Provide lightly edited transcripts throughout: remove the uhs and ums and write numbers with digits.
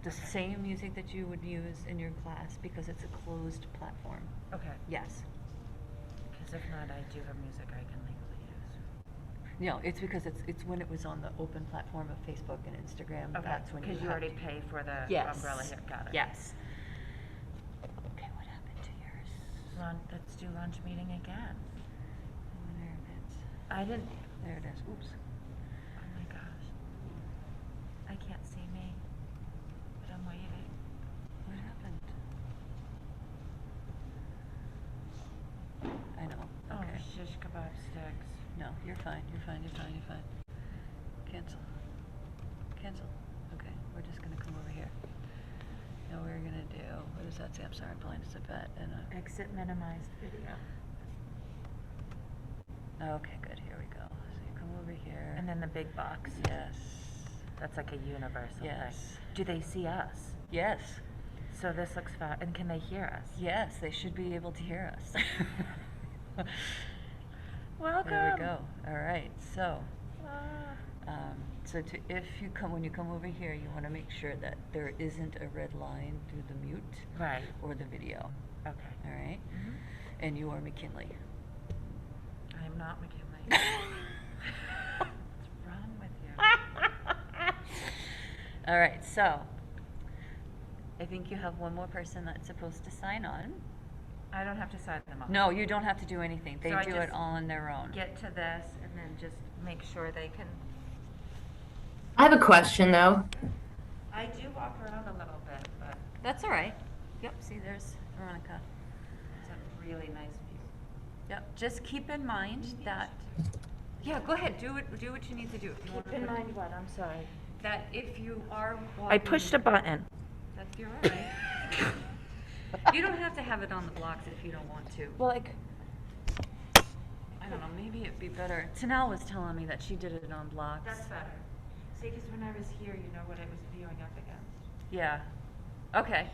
The same music that you would use in your class because it's a closed platform. Okay. Yes. Because if not, I do have music I can legally use. No, it's because it's when it was on the open platform of Facebook and Instagram. Okay. That's when Because you already pay for the Yes. umbrella here. Got it. Yes. Okay, what happened to yours? Let's do lunch meeting again. I wonder if it's. I didn't. There it is. Oops. Oh my gosh. I can't see me. But I'm waiting. What happened? I know. Okay. Oh, shish kebab sticks. No, you're fine. You're fine. You're fine. You're fine. Cancel. Cancel. Okay, we're just gonna come over here. Now we're gonna do. What does that say? I'm sorry, I'm blind as a bat. And Exit minimized video. okay, good. Here we go. So you come over here. And then the big box. Yes. That's like a universal Yes. thing. Do they see us? Yes. So this looks fun. And can they hear us? Yes, they should be able to hear us. Welcome. There we go. All right. So, Ah. when you come over here, you want to make sure that there isn't a red line through the mute Right. or the video. Okay. All right. Mhm. And you are McKinley. I am not McKinley. What's wrong with you? All right. So, I think you have one more person that's supposed to sign on. I don't have to sign them off. No, you don't have to do anything. They So I do it just all on their own. Get to this and then just make sure they can. I have a question though. I do walk around a little bit, but That's all right. Yep. See, there's Veronica. it's a really nice view. Yep. Just keep in mind that. Yeah, go ahead. Do what you need to do. If you Keep wanna in put- mind what? I'm sorry. that if you are walking, I pushed a button. That's you're all right. You don't have to have it on the blocks if you don't want to. Well, like, I don't know. Maybe it'd be better. Tanel was telling me that she did it on blocks. that's better. See, because when I was here, you know what I was viewing up against. Yeah. Okay.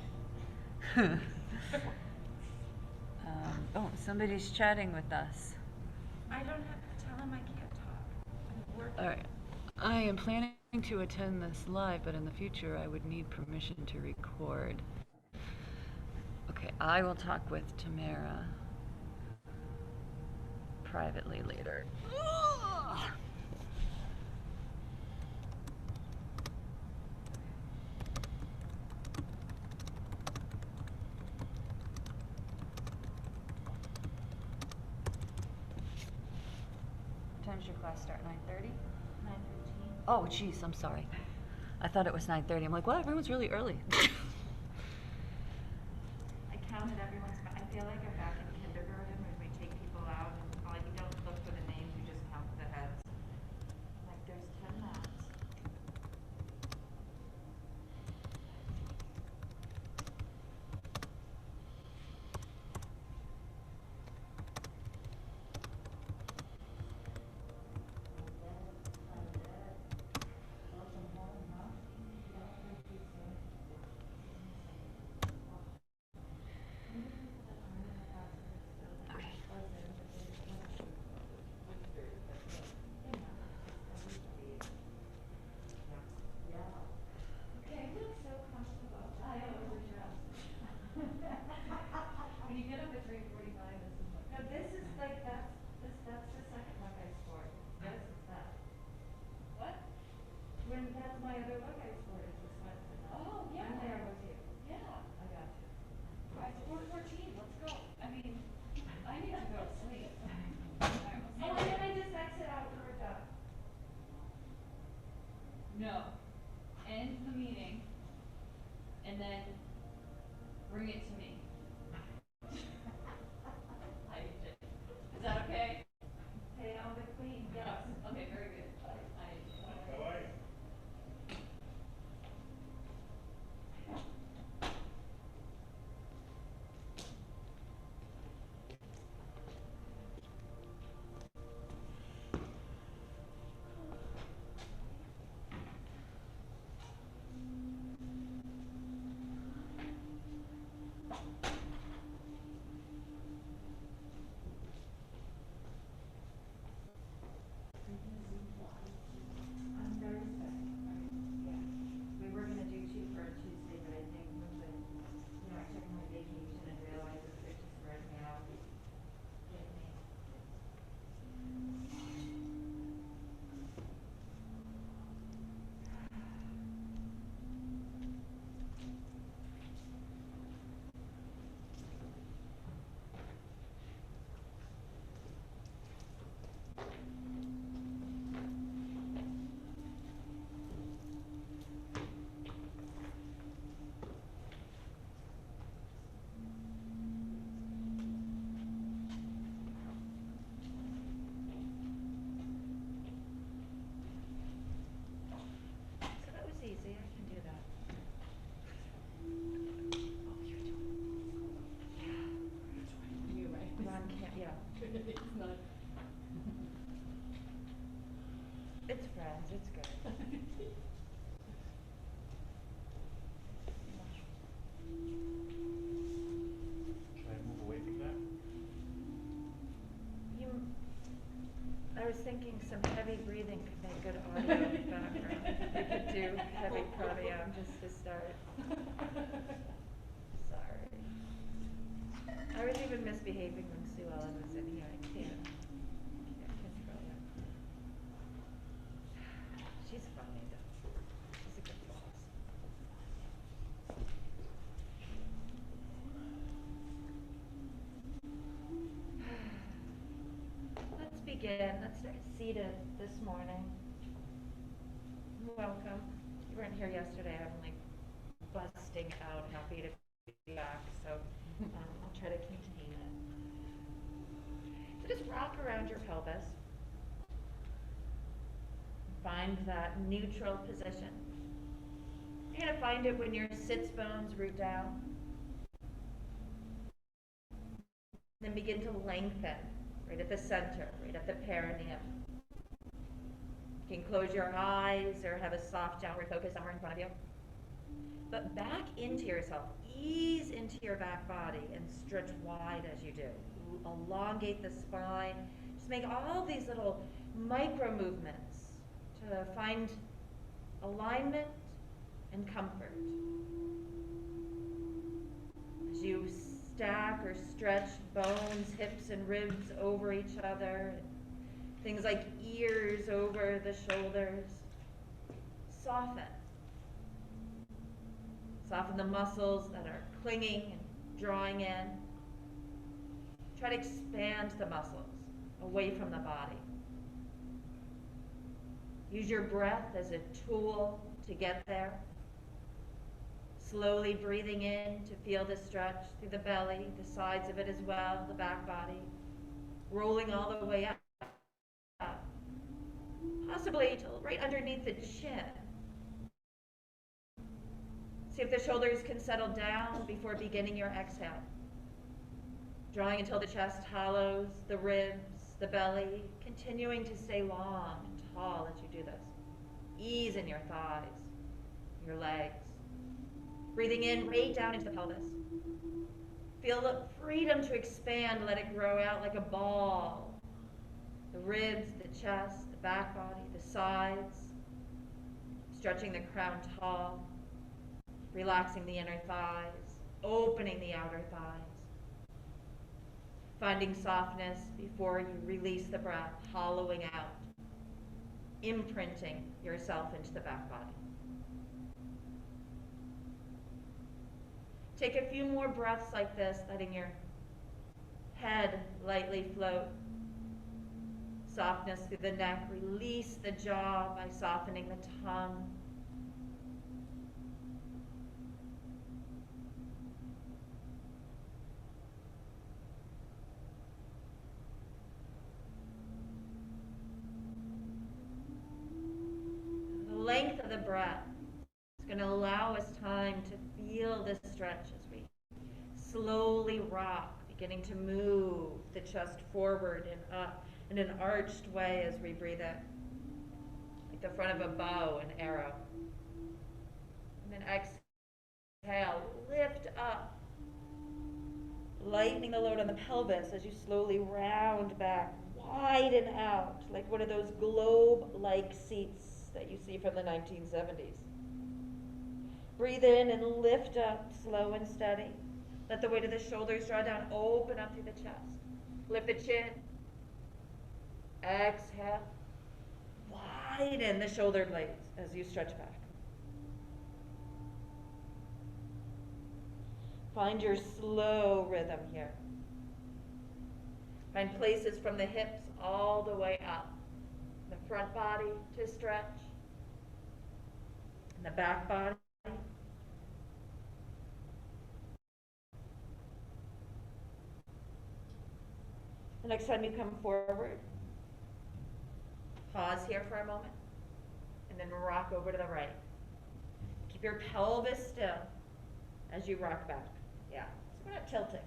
Oh, somebody's chatting with us. I don't have to tell him I can't talk. I'm working. All right. I am planning to attend this live, but in the future I would need permission to record. Okay, I will talk with Tamara privately later. What time's your class start? 9:30? 9:15. Oh, geez, I'm sorry. I thought it was 9:30. I'm like, well, everyone's really early. I counted everyone's. I feel like I'm back in kindergarten when we take people out and all you don't look for the names, you just count the heads. Like there's 10 mats. No. End the meeting and then bring it to me. Is that okay? Hey, all the queen. Yes. Okay, very good. How are you? was thinking some heavy breathing could make good audio in the background. We could do heavy pranayama just to start. Sorry. I was even misbehaving when Sue Ellen was in here. I can't control it. She's funny though. She's a good boss. Let's begin. Let's start seated this morning. Welcome. You weren't here yesterday. I'm like busting out, happy to be back. So I'll try to contain it. So just rock around your pelvis. Find that neutral position. You're going to find it when your sits bones root down. Then begin to lengthen right at the center, right at the perineum. You can close your eyes or have a soft downward focus somewhere in front of you. But back into yourself. Ease into your back body and stretch wide as you do. Elongate the spine. Just make all these little micro movements to find alignment and comfort. As you stack or stretch bones, hips, and ribs over each other, things like ears over the shoulders, soften. Soften the muscles that are clinging and drawing in. Try to expand the muscles away from the body. Use your breath as a tool to get there. Slowly breathing in to feel the stretch through the belly, the sides of it as well, the back body. Rolling all the way up. Possibly till right underneath the chin. See if the shoulders can settle down before beginning your exhale. Drawing until the chest hollows, the ribs, the belly, continuing to stay long and tall as you do this. Ease in your thighs, your legs. Breathing in, right down into the pelvis. Feel the freedom to expand, let it grow out like a ball. The ribs, the chest, the back body, the sides. Stretching the crown tall. Relaxing the inner thighs, opening the outer thighs. Finding softness before you release the breath, hollowing out. Imprinting yourself into the back body. Take a few more breaths like this, letting your head lightly float. Softness through the neck. Release the jaw by softening the tongue. The length of the breath is going to allow us time to feel this stretch as we slowly rock, beginning to move the chest forward and up in an arched way as we breathe in, like the front of a bow, an arrow. And then exhale, lift up, lightening the load on the pelvis as you slowly round back, widen out, like one of those globe-like seats that you see from the 1970s. Breathe in and lift up, slow and steady. Let the weight of the shoulders draw down, open up through the chest. Lift the chin. Exhale. Widen the shoulder blades as you stretch back. Find your slow rhythm here. Find places from the hips all the way up. The front body to stretch. And the back body. The next time you come forward, pause here for a moment, and then rock over to the right. Keep your pelvis still as you rock back. Yeah, so we're not tilting.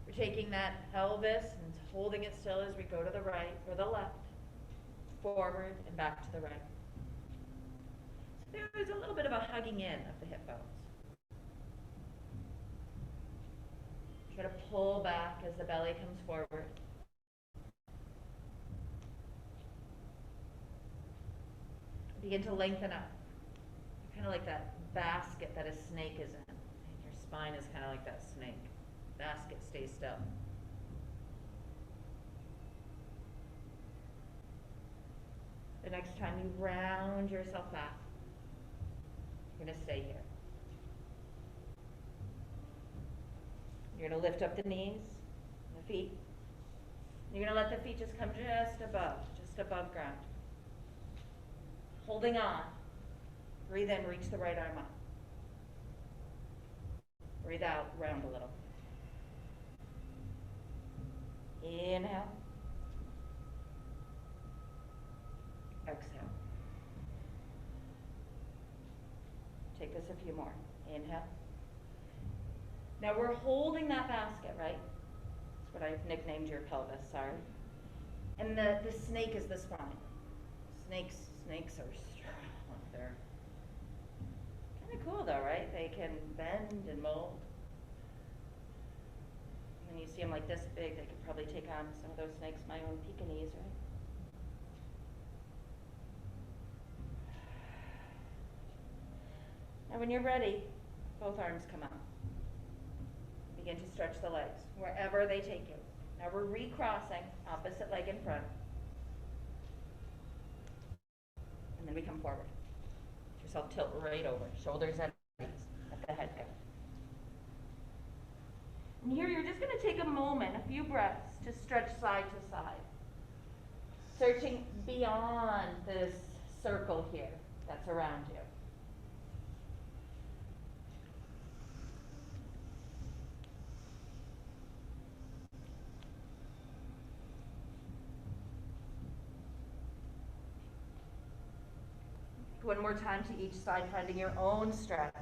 We're taking that pelvis and holding it still as we go to the right or the left, forward and back to the right. So there's a little bit of a hugging in of the hip bones. Try to pull back as the belly comes forward. Begin to lengthen up. Kind of like that basket that a snake is in. Your spine is kind of like that snake. Basket, stay still. The next time you round yourself back, you're going to stay here. You're going to lift up the knees, the feet. You're going to let the feet just come just above ground. Holding on. Breathe in, reach the right arm up. Breathe out, round a little. Inhale. Exhale. Take this a few more. Inhale. Now we're holding that basket, right? That's what I've nicknamed your pelvis, sorry. And the snake is the spine. Snakes are strong. They're kind of cool though, right? They can bend and mold. When you see them like this big, they could probably take on some of those snakes, my own Pekingese, right? Now when you're ready, both arms come out. Begin to stretch the legs, wherever they take you. Now we're recrossing, opposite leg in front. And then we come forward. Let yourself tilt right over, shoulders at knees, let the head go. And here you're just going to take a moment, a few breaths, to stretch side to side. Searching beyond this circle here that's around you. One more time to each side, finding your own stretch.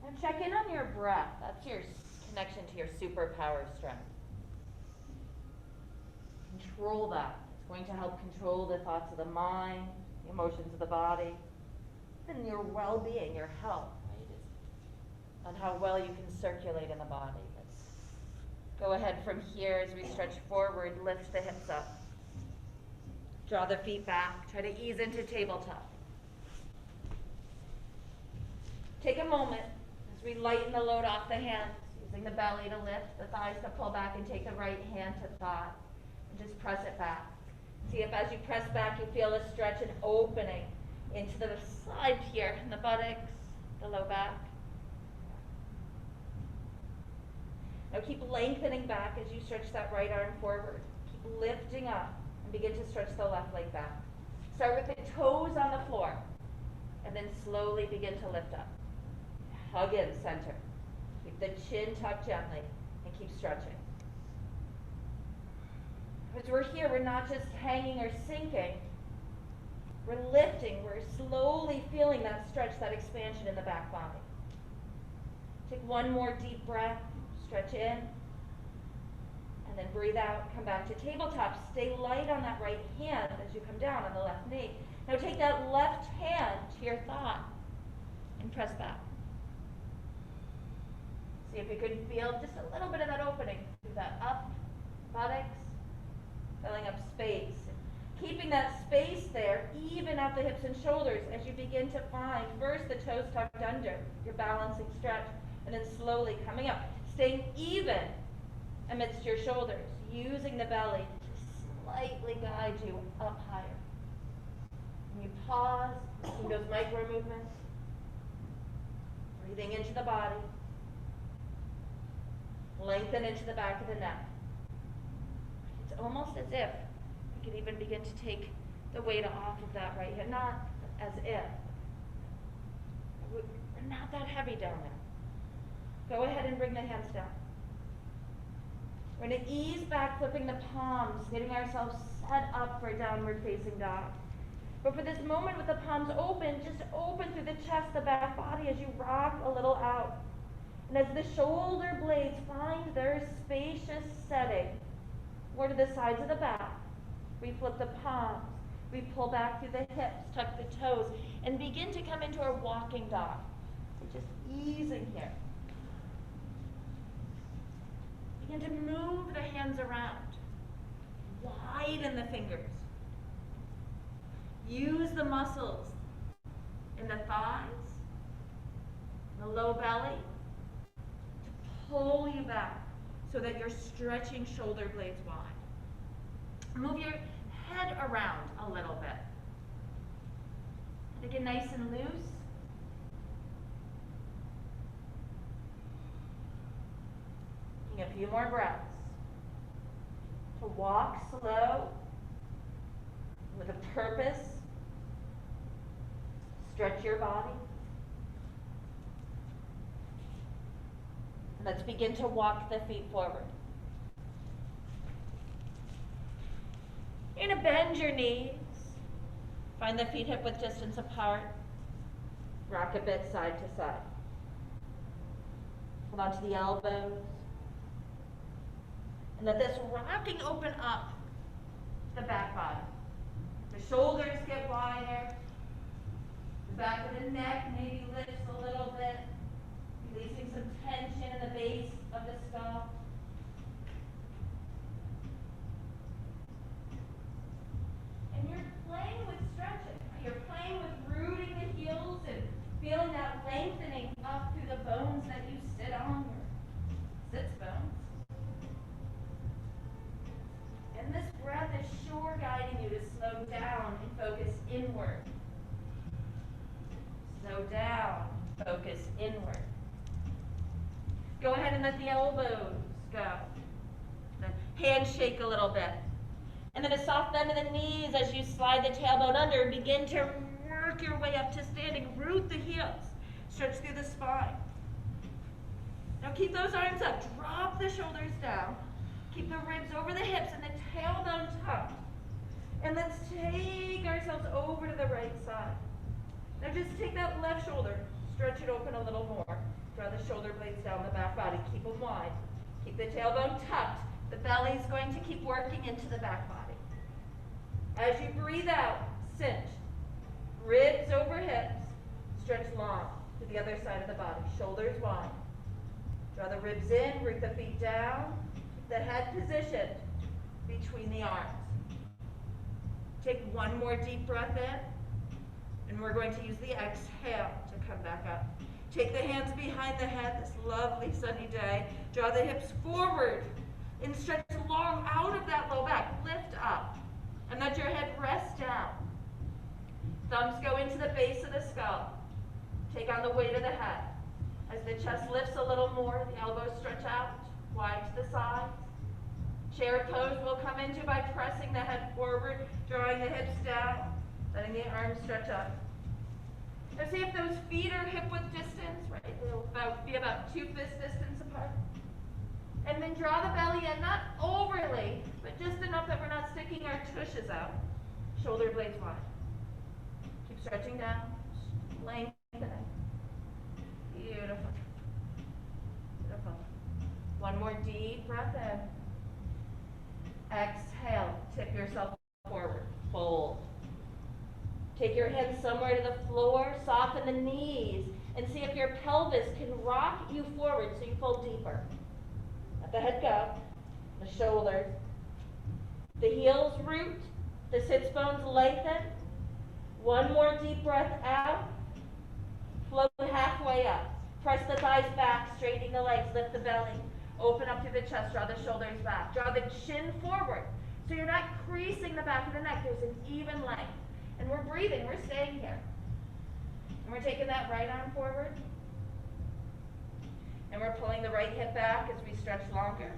Now check in on your breath. That's your connection to your superpower strength. Control that. It's going to help control the thoughts of the mind, the emotions of the body, and your well-being, your health, right? On how well you can circulate in the body. Go ahead from here as we stretch forward, lift the hips up. Draw the feet back, try to ease into tabletop. Take a moment as we lighten the load off the hands, using the belly to lift, the thighs to pull back, and take the right hand to thigh. And just press it back. See if as you press back you feel a stretch and opening into the side here, in the buttocks, the low back. Now keep lengthening back as you stretch that right arm forward. Keep lifting up and begin to stretch the left leg back. Start with the toes on the floor and then slowly begin to lift up. Hug in center. Keep the chin tucked gently and keep stretching. As we're here, we're not just hanging or sinking. We're lifting. We're slowly feeling that stretch, that expansion in the back body. Take one more deep breath. Stretch in, and then breathe out, come back to tabletop. Stay light on that right hand as you come down on the left knee. Now take that left hand to your thigh and press back. See if you can feel just a little bit of that opening through that up buttocks, filling up space. Keeping that space there, even at the hips and shoulders, as you begin to find first the toes tucked under, your balancing stretch, and then slowly coming up. Staying even amidst your shoulders, using the belly to slightly guide you up higher. When you pause, making those micro movements, breathing into the body, lengthen into the back of the neck. It's almost as if you could even begin to take the weight off of that right hand, not as if. We're not that heavy down there. Go ahead and bring the hands down. We're going to ease back, flipping the palms, getting ourselves set up for a downward facing dog. But for this moment with the palms open, just open through the chest, the back body as you rock a little out. And as the shoulder blades find their spacious setting, more to the sides of the back, we flip the palms. We pull back through the hips, tuck the toes, and begin to come into our walking dog. So just easing here. Begin to move the hands around. Widen the fingers. Use the muscles in the thighs, the low belly, to pull you back so that you're stretching shoulder blades wide. Move your head around a little bit. And again, nice and loose. Taking a few more breaths. To walk slow with a purpose. Stretch your body. And let's begin to walk the feet forward. You're going to bend your knees. Find the feet hip width distance apart. Rock a bit side to side. Hold on to the elbows. And let this rocking open up the back body. The shoulders get wider. The back of the neck maybe lifts a little bit, releasing some tension in the base of the skull. And you're playing with stretching. You're playing with rooting the heels and feeling that lengthening up through the bones that you sit on, your sits bones. And this breath is sure guiding you to slow down and focus inward. Slow down, focus inward. Go ahead and let the elbows go. The hands shake a little bit. And then a soft bend of the knees as you slide the tailbone under. Begin to work your way up to standing. Root the heels. Stretch through the spine. Now keep those arms up. Drop the shoulders down. Keep the ribs over the hips and the tailbone tucked. And let's take ourselves over to the right side. Now just take that left shoulder, stretch it open a little more. Draw the shoulder blades down the back body. Keep them wide. Keep the tailbone tucked. The belly's going to keep working into the back body. As you breathe out, cinch. Ribs over hips. Stretch long to the other side of the body. Shoulders wide. Draw the ribs in, root the feet down. Keep the head positioned between the arms. Take one more deep breath in. And we're going to use the exhale to come back up. Take the hands behind the head this lovely sunny day. Draw the hips forward and stretch long out of that low back. Lift up and let your head rest down. Thumbs go into the base of the skull. Take on the weight of the head. As the chest lifts a little more, the elbows stretch out, wide to the sides. Chair pose we'll come into by pressing the head forward, drawing the hips down, letting the arms stretch up. Now see if those feet are hip width distance, right? They'll be about 2 fist distance apart. And then draw the belly in, not overly, but just enough that we're not sticking our tushes out. Shoulder blades wide. Keep stretching down, lengthening. Beautiful. Beautiful. One more deep breath in. Exhale, tip yourself forward, fold. Take your head somewhere to the floor, soften the knees, and see if your pelvis can rock you forward so you fold deeper. Let the head go, the shoulders. The heels root, the sits bones lengthen. One more deep breath out. Float halfway up. Press the thighs back, straightening the legs, lift the belly. Open up through the chest, draw the shoulders back. Draw the chin forward so you're not creasing the back of the neck. There's an even length. And we're breathing, we're staying here. And we're taking that right arm forward. And we're pulling the right hip back as we stretch longer.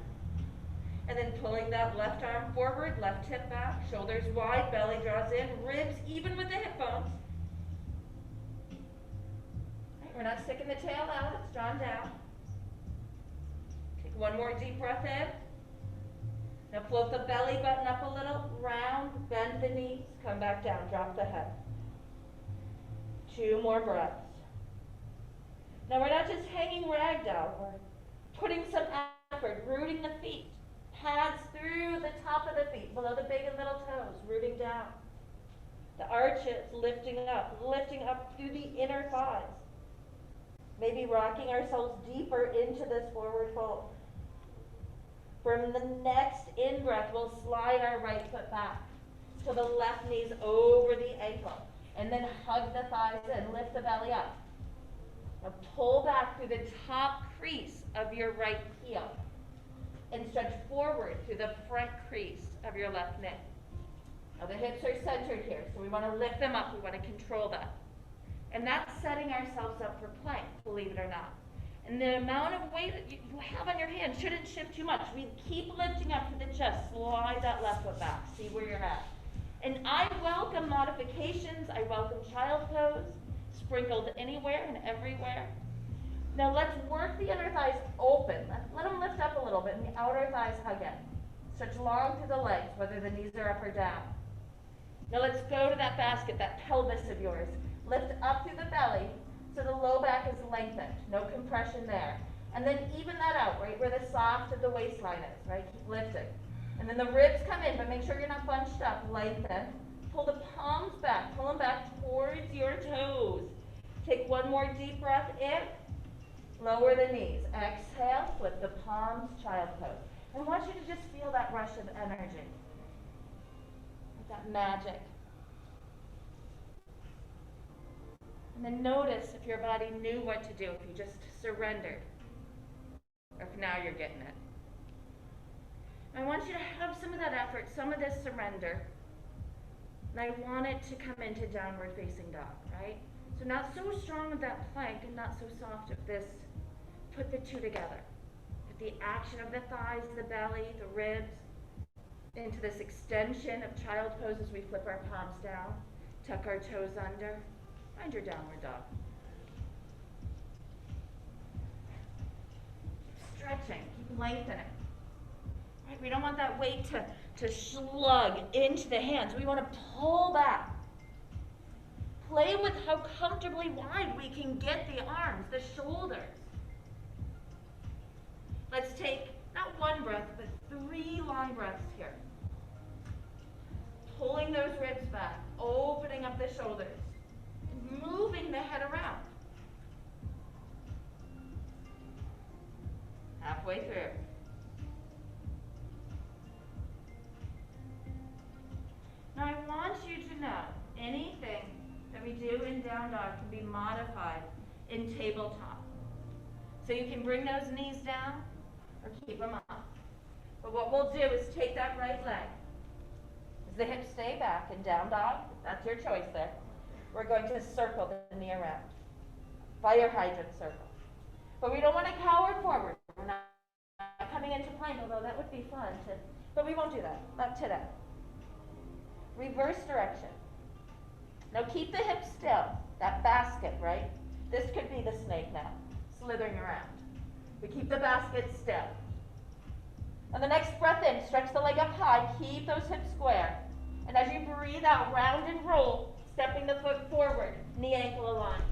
And then pulling that left arm forward, left hip back, shoulders wide, belly draws in, ribs even with the hip bones. Right, we're not sticking the tail out, it's drawn down. Take one more deep breath in. Now float the belly button up a little, round, bend the knees, come back down, drop the head. 2 more breaths. Now we're not just hanging ragdoll, we're putting some effort, rooting the feet. Pads through the top of the feet, below the big and little toes, rooting down. The arches lifting up through the inner thighs. Maybe rocking ourselves deeper into this forward fold. From the next in-breath, we'll slide our right foot back till the left knee's over the ankle. And then hug the thighs in, lift the belly up. Now pull back through the top crease of your right heel. And stretch forward through the front crease of your left knee. Now the hips are centered here, so we want to lift them up. We want to control that. And that's setting ourselves up for plank, believe it or not. And the amount of weight that you have on your hand shouldn't shift too much. We keep lifting up to the chest. Slide that left foot back. See where you're at. And I welcome modifications. I welcome child pose, sprinkled anywhere and everywhere. Now let's work the inner thighs open. Let them lift up a little bit and the outer thighs hug in. Stretch long through the legs, whether the knees are up or down. Now let's go to that basket, that pelvis of yours. Lift up through the belly so the low back is lengthened. No compression there. And then even that out, right where the soft of the waistline is, right? Keep lifting. And then the ribs come in, but make sure you're not bunched up. Lengthen. Pull the palms back. Pull them back towards your toes. Take one more deep breath in. Lower the knees. Exhale, flip the palms, child pose. I want you to just feel that rush of energy. That magic. And then notice if your body knew what to do, if you just surrendered, or if now you're getting it. I want you to have some of that effort, some of this surrender, and I want it to come into downward facing dog, right? So not so strong with that plank and not so soft of this. Put the two together. Put the action of the thighs, the belly, the ribs, into this extension of child pose as we flip our palms down, tuck our toes under. Find your downward dog. Keep stretching, keep lengthening. Right? We don't want that weight to slug into the hands. We want to pull back. Play with how comfortably wide we can get the arms, the shoulders. Let's take not one breath, but 3 long breaths here. Pulling those ribs back, opening up the shoulders, and moving the head around. Halfway through. Now I want you to know anything that we do in down dog can be modified in tabletop. So you can bring those knees down or keep them up. But what we'll do is take that right leg. As the hips stay back in down dog, that's your choice there. We're going to circle the knee around. Fire hydrant circle. But we don't want to cower forward. We're not coming into plank, although that would be fun. But we won't do that. Not today. Reverse direction. Now keep the hips still. That basket, right? This could be the snake now, slithering around. We keep the basket still. On the next breath in, stretch the leg up high, keep those hips square. And as you breathe out, round and roll, stepping the foot forward, knee ankle aligned.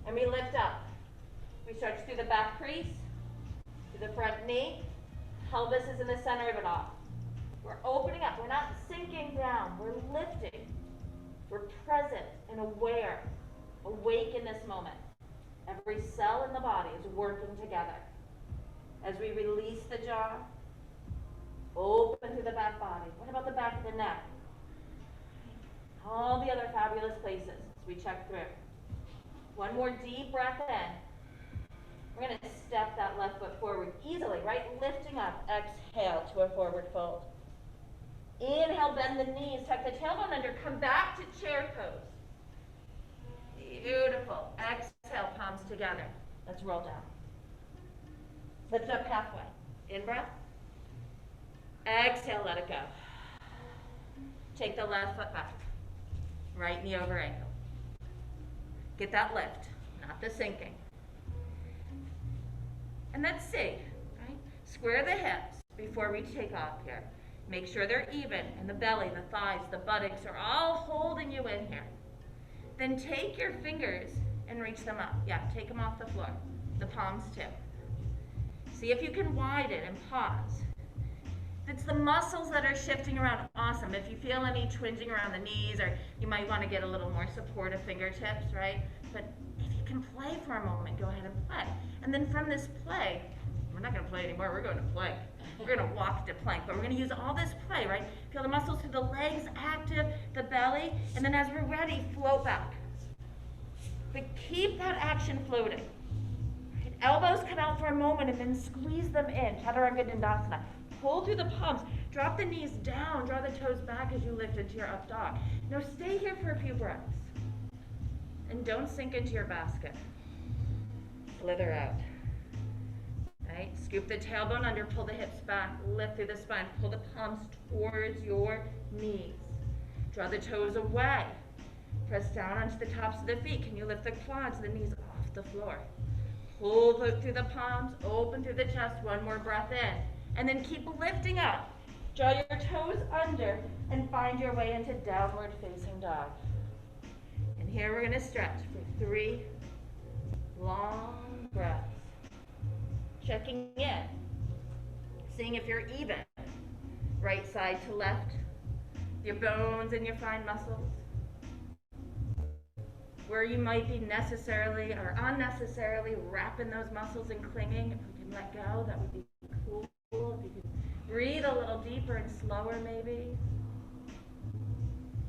And we lift up. We stretch through the back crease, through the front knee. Pelvis is in the center of it all. We're opening up. We're not sinking down. We're lifting. We're present and aware, awake in this moment. Every cell in the body is working together. As we release the jaw, open through the back body. What about the back of the neck? All the other fabulous places as we check through. One more deep breath in. We're going to step that left foot forward easily, right? Lifting up. Exhale to a forward fold. Inhale, bend the knees, tuck the tailbone under, come back to chair pose. Beautiful. Exhale, palms together. Let's roll down. Lift up halfway. In breath. Exhale, let it go. Take the left foot back. Right knee over ankle. Get that lift, not the sinking. And let's see, right? Square the hips before we take off here. Make sure they're even, and the belly, the thighs, the buttocks are all holding you in here. Then take your fingers and reach them up. Yeah, take them off the floor. The palms too. See if you can widen and pause. If it's the muscles that are shifting around, awesome. If you feel any twinging around the knees, or you might want to get a little more supportive fingertips, right? But if you can play for a moment, go ahead and play. And then from this play, we're not gonna play anymore, we're going to plank. We're gonna walk to plank, but we're gonna use all this play, right? Feel the muscles through the legs active, the belly, and then as we're ready, float back. But keep that action floating. Right? Elbows come out for a moment and then squeeze them in, Chaturanga Dandasana. Pull through the palms, drop the knees down, draw the toes back as you lift into your up dog. Now stay here for a few breaths. And don't sink into your basket. Slither out. Right? Scoop the tailbone under, pull the hips back, lift through the spine, pull the palms towards your knees. Draw the toes away. Press down onto the tops of the feet. Can you lift the quads, the knees off the floor? Pull through the palms, open through the chest, one more breath in. And then keep lifting up. Draw your toes under and find your way into downward facing dog. And here we're gonna stretch for 3 long breaths. Checking in, seeing if you're even, right side to left, your bones and your fine muscles. Where you might be necessarily or unnecessarily wrapping those muscles and clinging, if we can let go, that would be cool. If you can breathe a little deeper and slower maybe.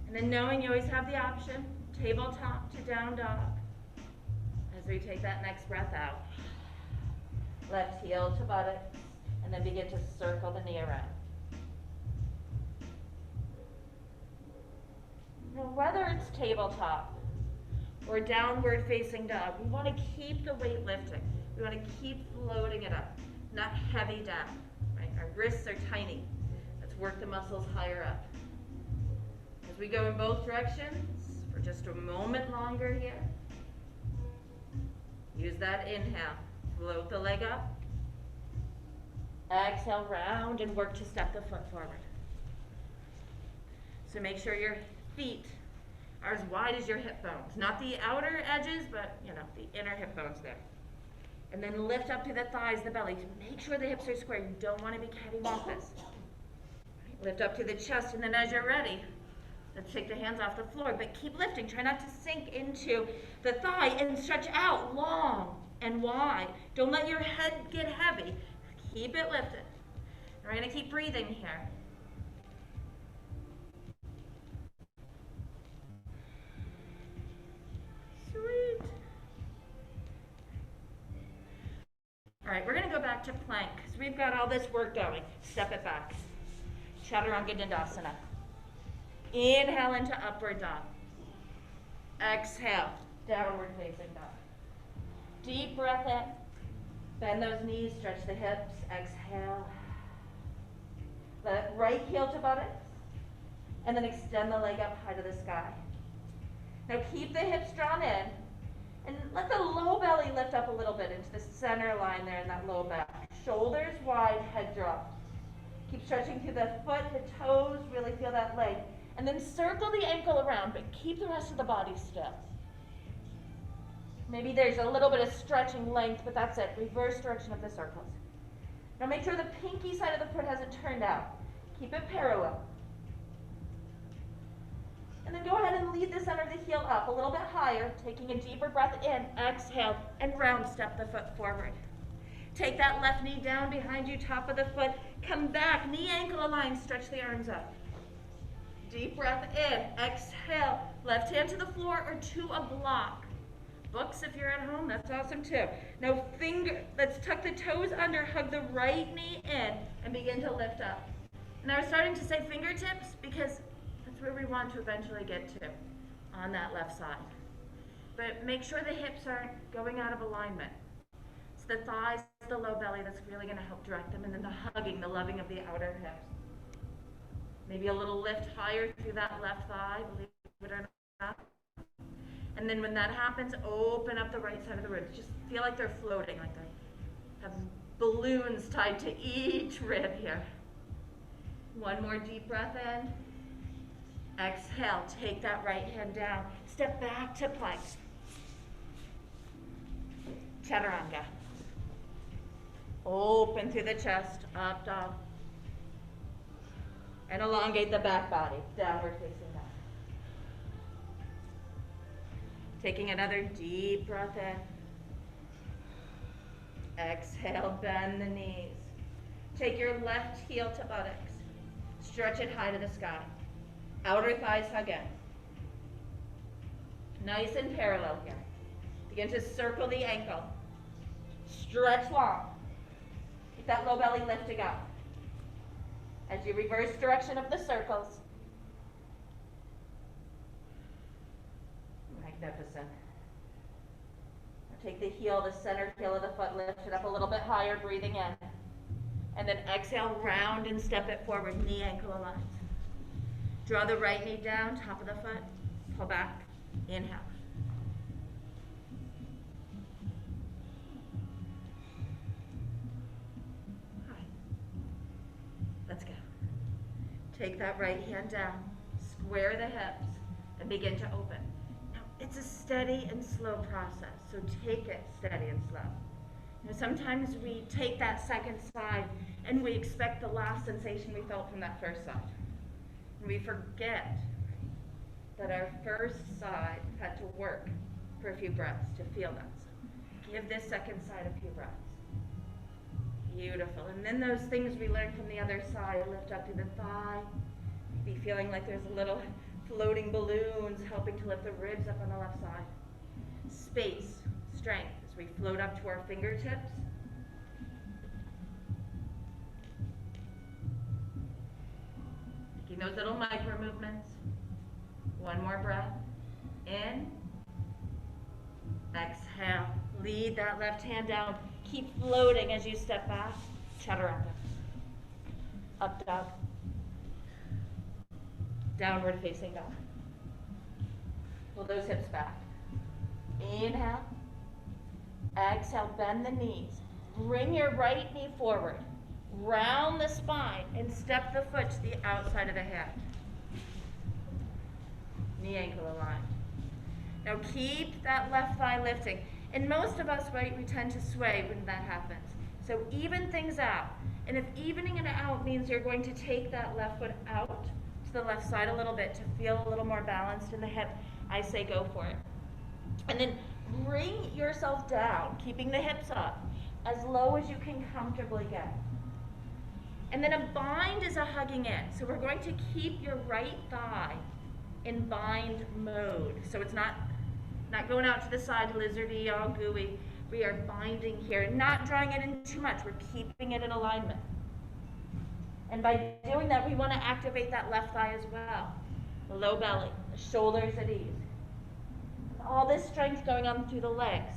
And then knowing you always have the option, tabletop to down dog. As we take that next breath out. Left heel to buttocks, and then begin to circle the knee around. Now, whether it's tabletop or downward facing dog, we want to keep the weight lifting. We want to keep floating it up, not heavy down. Right? Our wrists are tiny. Let's work the muscles higher up. As we go in both directions for just a moment longer here, use that inhale. Float the leg up. Exhale, round, and work to step the foot forward. So make sure your feet are as wide as your hip bones. Not the outer edges, but the inner hip bones there. And then lift up to the thighs, the belly. Make sure the hips are square. You don't want to be cattywampus. Lift up to the chest, and then as you're ready, let's take the hands off the floor, but keep lifting. Try not to sink into the thigh and stretch out long and wide. Don't let your head get heavy. Keep it lifted. We're going to keep breathing here. Sweet. All right, we're going to go back to plank because we've got all this work going. Step it back. Chaturanga Dandasana. Inhale into upward dog. Exhale, downward facing dog. Deep breath in. Bend those knees, stretch the hips. Exhale. Let right heel to buttocks. And then extend the leg up high to the sky. Now keep the hips drawn in. And let the low belly lift up a little bit into the center line there in that low back. Shoulders wide, head drop. Keep stretching through the foot, the toes, really feel that leg. And then circle the ankle around, but keep the rest of the body still. Maybe there's a little bit of stretching length, but that's it. Reverse direction of the circles. Now make sure the pinky side of the foot hasn't turned out. Keep it parallel. And then go ahead and lead the center of the heel up a little bit higher, taking a deeper breath in, exhale, and round step the foot forward. Take that left knee down behind you, top of the foot. Come back, knee ankle aligned, stretch the arms up. Deep breath in, exhale, left hand to the floor or to a block. Books if you're at home, that's awesome too. Now let's tuck the toes under, hug the right knee in, and begin to lift up. And I was starting to say fingertips because that's where we want to eventually get to, on that left side. But make sure the hips aren't going out of alignment. It's the thighs, the low belly that's really gonna help direct them, and then the hugging, the loving of the outer hips. Maybe a little lift higher through that left thigh, believe it or not. And then when that happens, open up the right side of the ribs. Just feel like they're floating, like they have balloons tied to each rib here. One more deep breath in. Exhale, take that right hand down. Step back to plank. Chaturanga. Open through the chest, up dog. And elongate the back body, downward facing dog. Taking another deep breath in. Exhale, bend the knees. Take your left heel to buttocks. Stretch it high to the sky. Outer thighs hug in. Nice and parallel here. Begin to circle the ankle. Stretch long. Keep that low belly lifting up. As you reverse direction of the circles. Magnificent. Now take the heel, the center heel of the foot, lift it up a little bit higher, breathing in. And then exhale, round and step it forward, knee ankle aligned. Draw the right knee down, top of the foot, pull back, inhale. Let's go. Take that right hand down, square the hips, and begin to open. Now, it's a steady and slow process, so take it steady and slow. You know, sometimes we take that second side and we expect the last sensation we felt from that first side. And we forget that our first side had to work for a few breaths to feel that. So give this second side a few breaths. Beautiful. And then those things we learned from the other side, lift up through the thigh, be feeling like there's little floating balloons helping to lift the ribs up on the left side. Space, strength, as we float up to our fingertips. Making those little micro movements. One more breath. In. Exhale. Lead that left hand down. Keep floating as you step back. Chaturanga. Up dog. Downward facing dog. Pull those hips back. Inhale. Exhale, bend the knees. Bring your right knee forward. Round the spine and step the foot to the outside of the hand. Knee ankle aligned. Now keep that left thigh lifting. And most of us, right, we tend to sway when that happens. So even things out. And if evening it out means you're going to take that left foot out to the left side a little bit to feel a little more balanced in the hip, I say go for it. And then bring yourself down, keeping the hips up, as low as you can comfortably get. And then a bind is a hugging in. So we're going to keep your right thigh in bind mode. So it's not going out to the side, lizardy, all gooey. We are binding here, not drawing it in too much. We're keeping it in alignment. And by doing that, we want to activate that left thigh as well. The low belly, the shoulders at ease. All this strength going on through the legs.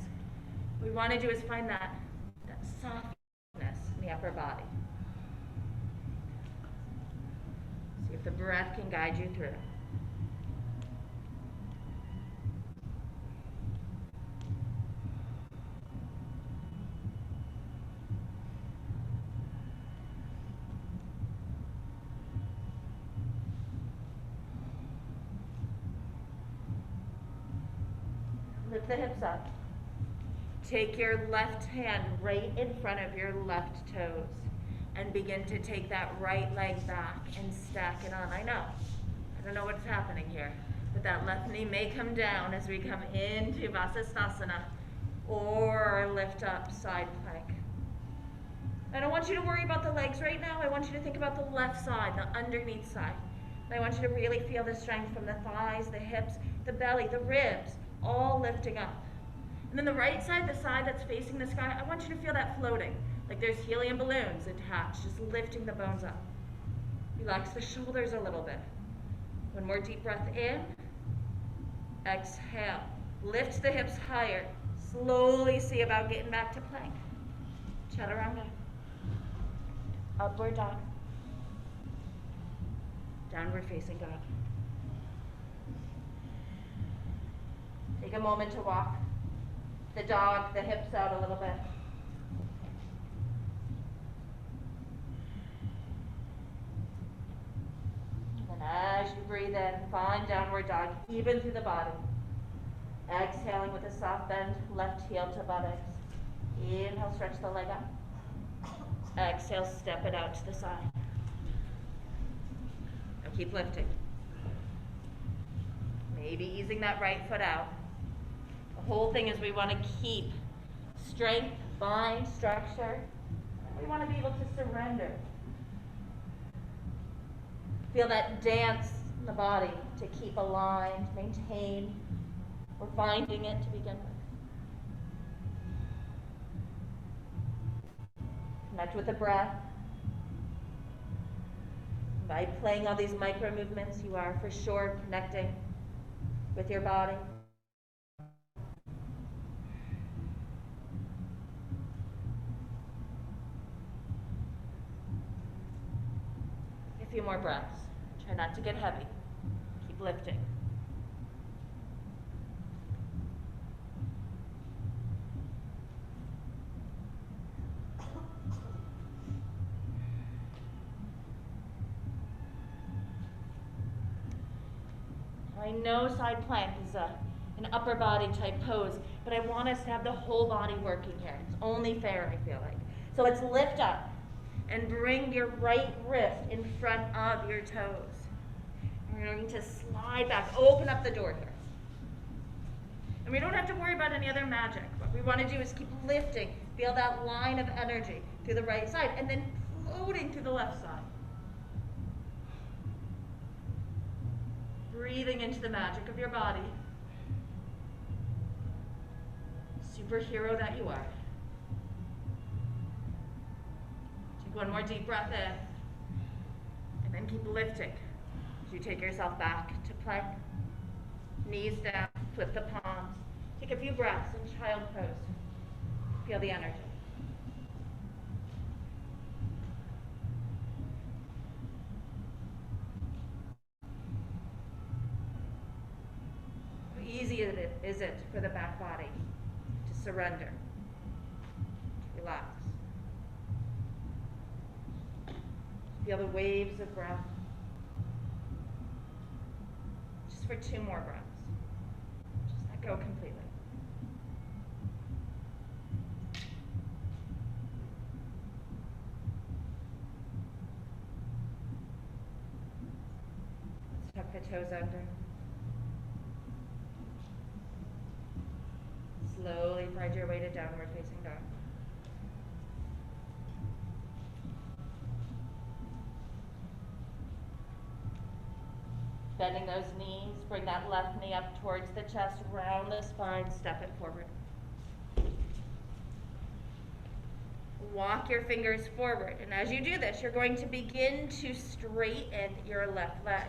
What we want to do is find that softness in the upper body. See if the breath can guide you through. Lift the hips up. Take your left hand right in front of your left toes and begin to take that right leg back and stack it on. I don't know what's happening here, but that left knee may come down as we come into Vasisthasana or lift up side plank. I don't want you to worry about the legs right now. I want you to think about the left side, the underneath side. And I want you to really feel the strength from the thighs, the hips, the belly, the ribs, all lifting up. And then the right side, the side that's facing the sky, I want you to feel that floating, like there's helium balloons attached, just lifting the bones up. Relax the shoulders a little bit. One more deep breath in. Exhale. Lift the hips higher. Slowly see about getting back to plank. Chaturanga. Upward dog. Downward facing dog. Take a moment to walk the dog, the hips out a little bit. And then as you breathe in, find downward dog, even through the body. Exhaling with a soft bend, left heel to buttocks. Inhale, stretch the leg up. Exhale, step it out to the side. Now keep lifting. Maybe easing that right foot out. The whole thing is we want to keep strength spine structure. We want to be able to surrender. Feel that dance in the body to keep aligned, maintain. We're finding it to begin with. Connect with the breath. By playing all these micro movements, you are for sure connecting with your body. A few more breaths. Try not to get heavy. Keep lifting. I know side plank is an upper body type pose, but I want us to have the whole body working here. It's only fair, I feel like. So let's lift up and bring your right wrist in front of your toes. We're going to slide back, open up the door here. And we don't have to worry about any other magic. What we want to do is keep lifting, feel that line of energy through the right side, and then floating through the left side. Breathing into the magic of your body. Superhero that you are. Take one more deep breath in. And then keep lifting as you take yourself back to plank. Knees down, flip the palms. Take a few breaths in child pose. Feel the energy. How easy is it for the back body to surrender, to relax? Feel the waves of breath. Just for 2 more breaths. Just let go completely. Let's tuck the toes under. Slowly find your way to downward facing dog. Bending those knees, bring that left knee up towards the chest, round the spine, step it forward. Walk your fingers forward, and as you do this, you're going to begin to straighten your left leg.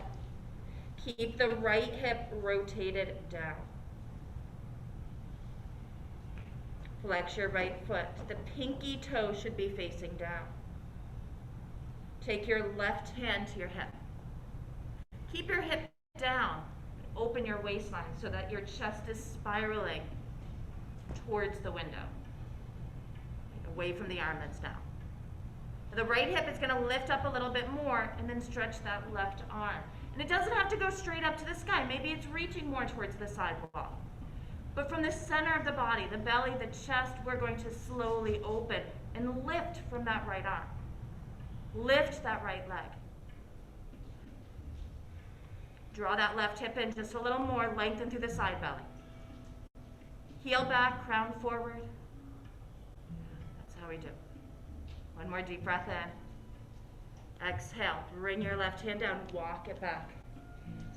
Keep the right hip rotated down. Flex your right foot. The pinky toe should be facing down. Take your left hand to your hip. Keep your hip down. Open your waistline so that your chest is spiraling towards the window, away from the arm that's down. The right hip is going to lift up a little bit more and then stretch that left arm. And it doesn't have to go straight up to the sky. Maybe it's reaching more towards the sidewall. But from the center of the body, the belly, the chest, we're going to slowly open and lift from that right arm. Lift that right leg. Draw that left hip in just a little more, lengthen through the side belly. Heel back, crown forward. That's how we do. One more deep breath in. Exhale, bring your left hand down, walk it back.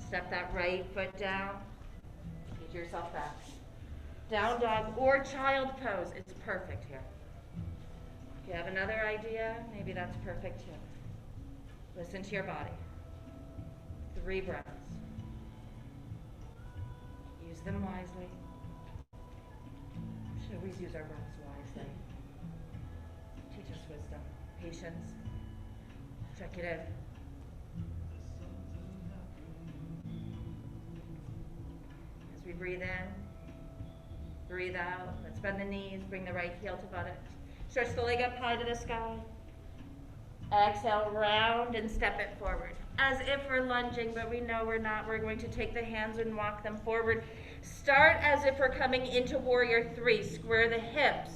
Step that right foot down, get yourself back. Down dog or child pose, it's perfect here. If you have another idea, maybe that's perfect too. Listen to your body. 3 breaths. Use them wisely. We should always use our breaths wisely. Teach us wisdom, patience. Check it in. As we breathe in, breathe out. Let's bend the knees, bring the right heel to buttocks. Stretch the leg up high to the sky. Exhale, round and step it forward. As if we're lunging, but we know we're not. We're going to take the hands and walk them forward. Start as if we're coming into warrior 3. Square the hips.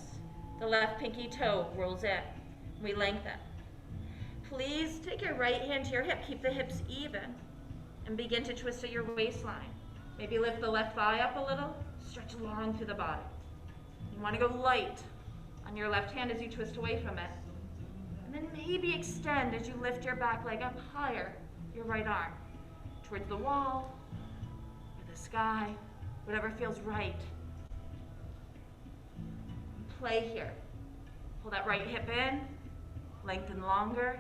The left pinky toe rolls in. We lengthen. Please take your right hand to your hip. Keep the hips even. And begin to twist at your waistline. Maybe lift the left thigh up a little. Stretch long through the body. You want to go light. on your left hand as you twist away from it. And then maybe extend as you lift your back leg up higher, your right arm, towards the wall or the sky, whatever feels right. Play here. Pull that right hip in, lengthen longer,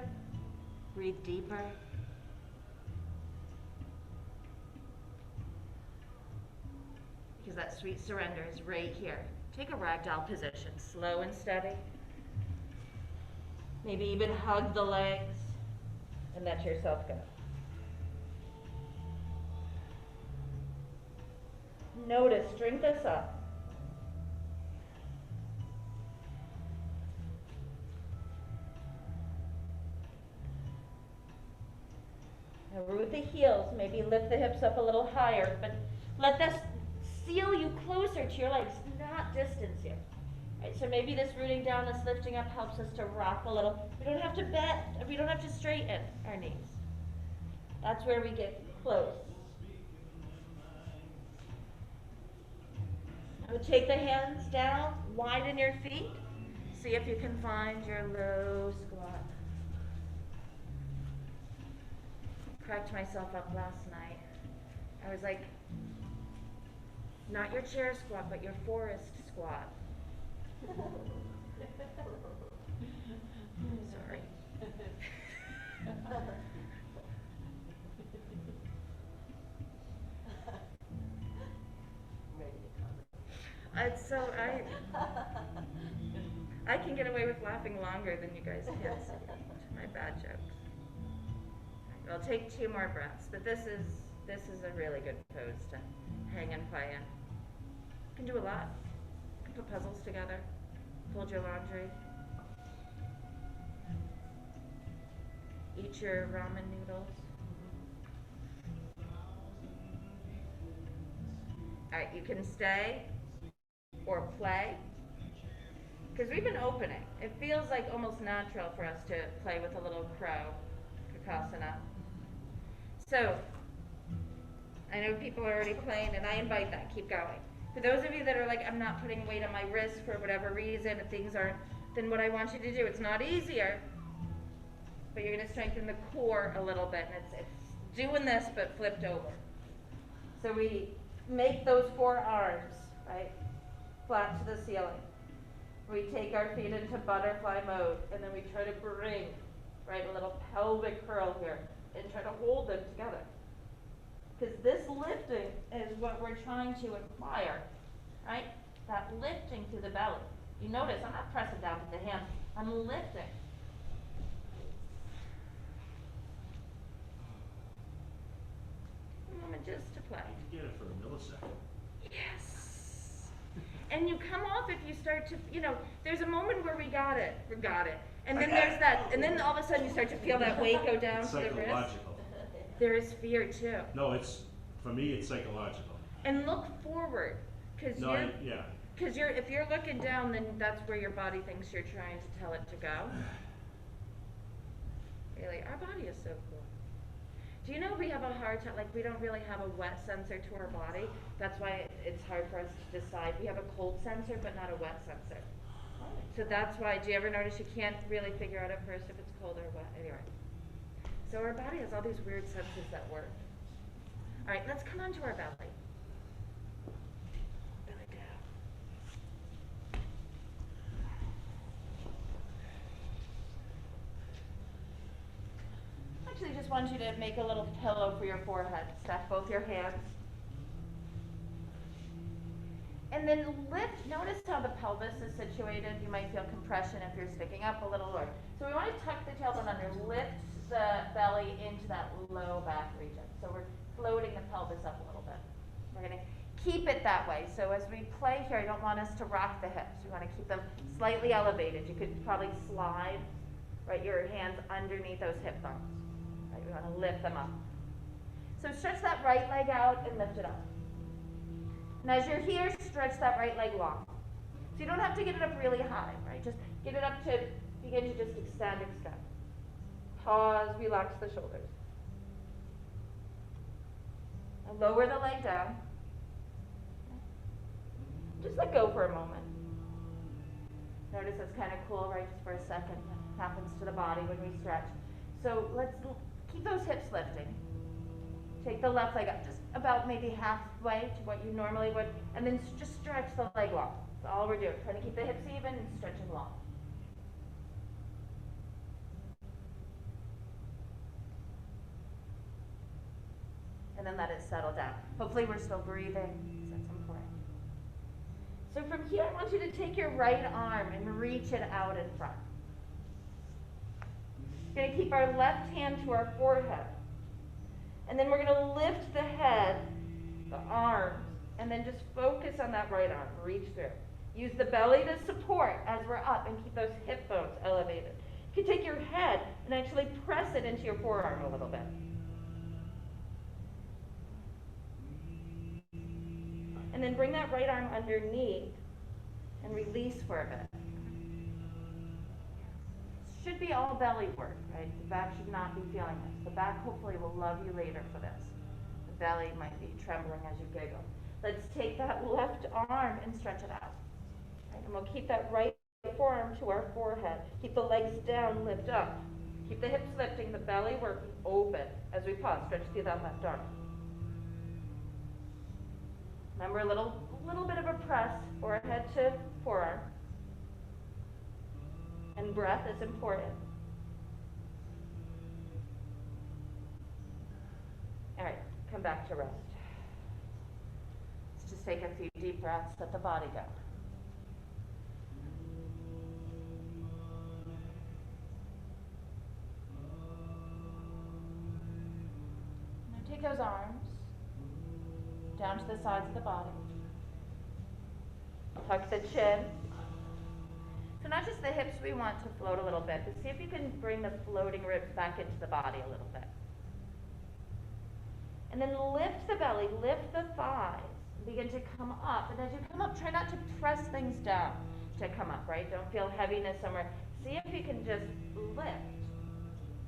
breathe deeper. Because that sweet surrender is right here. Take a ragdoll position, slow and steady. Maybe even hug the legs and let yourself go. Notice, drink this up. Now root the heels, maybe lift the hips up a little higher, but let this seal you closer to your legs, not distance you. Right, so maybe this rooting down, this lifting up helps us to rock a little. We don't have to bend, we don't have to straighten our knees. That's where we get close. Now take the hands down, widen your feet. See if you can find your low squat. Cracked myself up last night. I was like, not your chair squat, but your forest squat. Sorry. So I can get away with laughing longer than you guys can. So my bad jokes. I'll take 2 more breaths, but this is a really good pose to hang and play in. You can do a lot. You can put puzzles together, fold your laundry, eat your ramen noodles. All right, you can stay or play, because we've been opening. It feels like almost natural for us to play with a little crow, Kakasana. So, I know people are already playing, and I invite that. Keep going. For those of you that are like, I'm not putting weight on my wrist for whatever reason, if things aren't, then what I want you to do, it's not easier, but you're going to strengthen the core a little bit, and it's doing this but flipped over. So we make those 4 arms, right, flat to the ceiling. We take our feet into butterfly mode, and then we try to bring, right, a little pelvic curl here, and try to hold them together. Because this lifting is what we're trying to acquire, right? That lifting through the belly. You notice I'm not pressing down with the hands, I'm lifting. A moment just to play. You get it for a millisecond. Yes. And you come off if you start to, there's a moment where we got it. And then there's that, and then all of a sudden you start to feel that weight go down It's to the wrist. psychological. There is fear too. No, for me, it's psychological. And look forward, because if you're looking down, then that's where your body thinks you're trying to tell it to go. Really, our body is so cool. Do you know we have a hard time, we don't really have a wet sensor to our body. That's why it's hard for us to decide. We have a cold sensor, but not a wet sensor. So that's why, do you ever notice you can't really figure out at first if it's cold or wet? Anyway. So our body has all these weird senses that work. All right, let's come on to our belly. Belly down. Actually, just want you to make a little pillow for your forehead. Stack both your hands. And then lift, notice how the pelvis is situated. You might feel compression if you're sticking up a little lower. So we want to tuck the tailbone under, lift the belly into that low back region. So we're floating the pelvis up a little bit. We're going to keep it that way. So as we play here, I don't want us to rock the hips. We want to keep them slightly elevated. You could probably slide, right, your hands underneath those hip bones. Right, we want to lift them up. So stretch that right leg out and lift it up. And as you're here, stretch that right leg long. So you don't have to get it up really high, right? Just get it up to begin to just extend. Pause, relax the shoulders. And lower the leg down. Just let go for a moment. Notice it's kind of cool, right, just for a second. What happens to the body when we stretch. So let's keep those hips lifting. Take the left leg up just about maybe halfway to what you normally would, and then just stretch the leg long. That's all we're doing, trying to keep the hips even and stretching long. And then let it settle down. Hopefully we're still breathing, because that's important. So from here, I want you to take your right arm and reach it out in front. We're going to keep our left hand to our forehead. And then we're going to lift the head, the arms, and then just focus on that right arm. Reach through. Use the belly to support as we're up and keep those hip bones elevated. You can take your head and actually press it into your forearm a little bit. And then bring that right arm underneath and release for a bit. Should be all belly work, right? The back should not be feeling this. The back hopefully will love you later for this. The belly might be trembling as you giggle. Let's take that left arm and stretch it out. Right? And we'll keep that right forearm to our forehead. Keep the legs down, lift up. Keep the hips lifting, the belly working, open. As we pause, stretch through that left arm. Remember a little bit of a press, forehead to forearm. And breath is important. All right, come back to rest. Let's just take a few deep breaths, let the body go. Now take those arms down to the sides of the body. Tuck the chin. So not just the hips we want to float a little bit, but see if you can bring the floating ribs back into the body a little bit. And then lift the belly, lift the thighs, begin to come up. And as you come up, try not to press things down to come up, right? Don't feel heaviness somewhere. See if you can just lift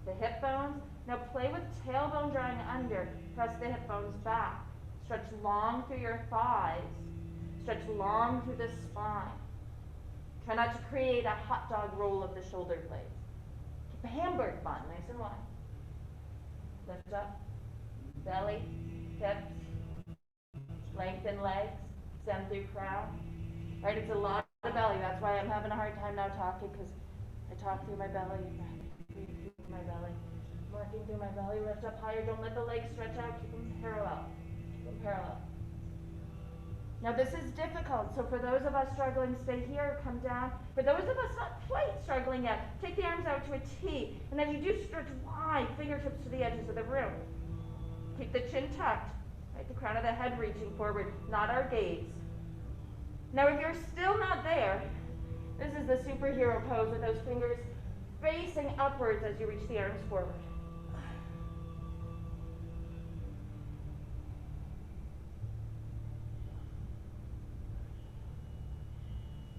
the hip bones. Now play with tailbone drawing under. Press the hip bones back. Stretch long through your thighs. Stretch long through the spine. Try not to create a hot dog roll of the shoulder blades. Keep a hamburger bun nice and wide. Lift up. Belly, hips, lengthen legs, send through crown. Right, it's a lot of belly. That's why I'm having a hard time now talking, because I talk through my belly, breathe through my belly, working through my belly. Lift up higher. Don't let the legs stretch out. Keep them parallel. Keep them parallel. Now this is difficult, so for those of us struggling, stay here, come down. For those of us not quite struggling yet, take the arms out to a T, and then you do stretch wide, fingertips to the edges of the room. Keep the chin tucked, right? The crown of the head reaching forward, not our gaze. Now if you're still not there, this is the superhero pose with those fingers facing upwards as you reach the arms forward.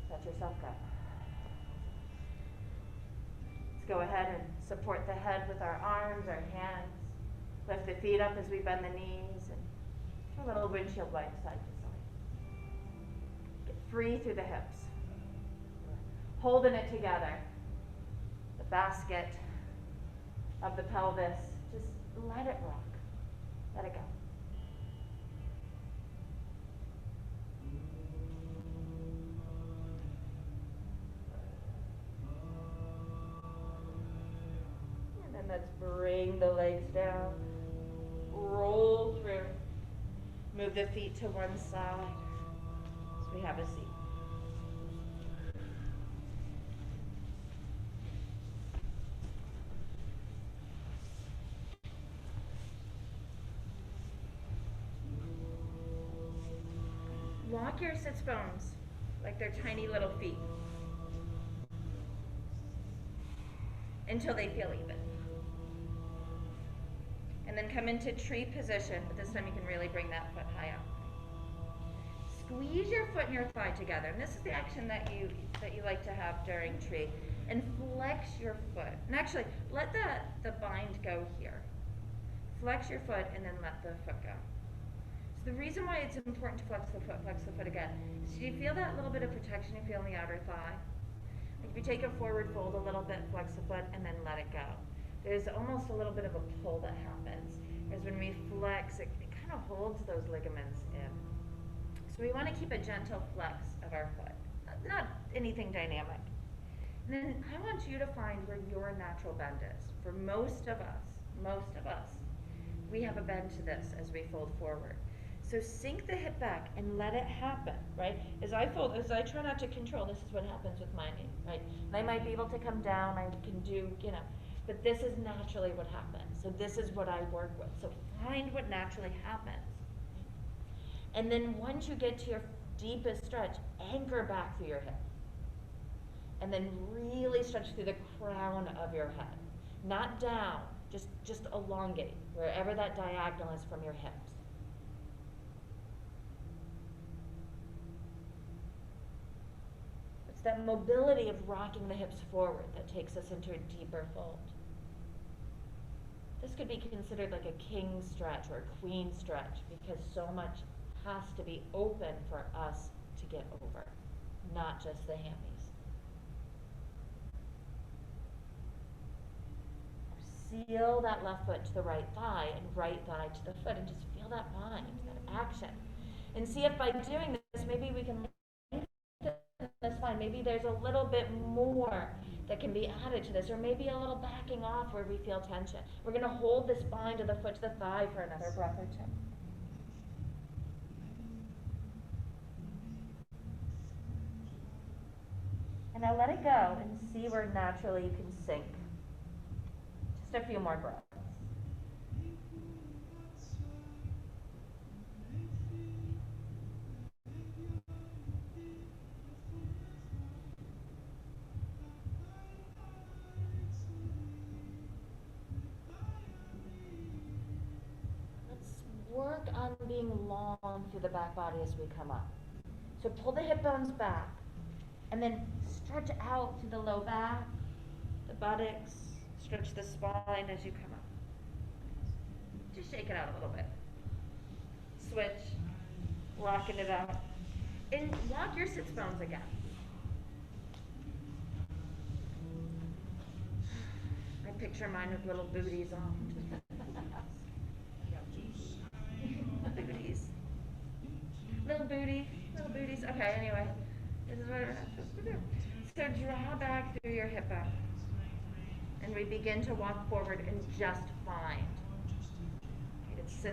Let yourself go. Let's go ahead and support the head with our arms, our hands. Lift the feet up as we bend the knees and do a little windshield wipe side to side. Get free through the hips. Holding it together. The basket of the pelvis. Just let it rock. Let it go. And then let's bring the legs down. Roll through. Move the feet to one side as we have a seat. Walk your sits bones like they're tiny little feet until they feel even. And then come into tree position, but this time you can really bring that foot high up. Squeeze your foot and your thigh together, and this is the action that you like to have during tree. And flex your foot. And actually, let the bind go here. Flex your foot and then let the foot go. So the reason why it's important to flex the foot again, is do you feel that little bit of protection you feel in the outer thigh? If you take a forward fold a little bit, flex the foot, and then let it go. There's almost a little bit of a pull that happens. Because when we flex, it kind of holds those ligaments in. So we want to keep a gentle flex of our foot, not anything dynamic. And then I want you to find where your natural bend is. For most of us, we have a bend to this as we fold forward. So sink the hip back and let it happen, right? As I try not to control, this is what happens with my knee, right? And I might be able to come down, I can do, but this is naturally what happens. So this is what I work with. So find what naturally happens. And then once you get to your deepest stretch, anchor back through your hip. And then really stretch through the crown of your head. Not down, just elongate, wherever that diagonal is from your hips. It's that mobility of rocking the hips forward that takes us into a deeper fold. This could be considered like a king stretch or a queen stretch because so much has to be open for us to get over, not just the hammies. Seal that left foot to the right thigh and right thigh to the foot and just feel that bind, that action. And see if by doing this, maybe we can lengthen this spine. Maybe there's a little bit more that can be added to this, or maybe a little backing off where we feel tension. We're going to hold this bind of the foot to the thigh for another breath or two. And now let it go and see where naturally you can sink. Just a few more breaths. Let's work on being long through the back body as we come up. So pull the hip bones back and then stretch out through the low back, the buttocks, stretch the spine as you come up. Just shake it out a little bit. Switch, rocking it out. And lock your sits bones again. I picture mine with little booties on. Booties. Little booties. Okay, anyway. This is what we're supposed to do. So draw back through your hip bone. And we begin to walk forward and just find. It's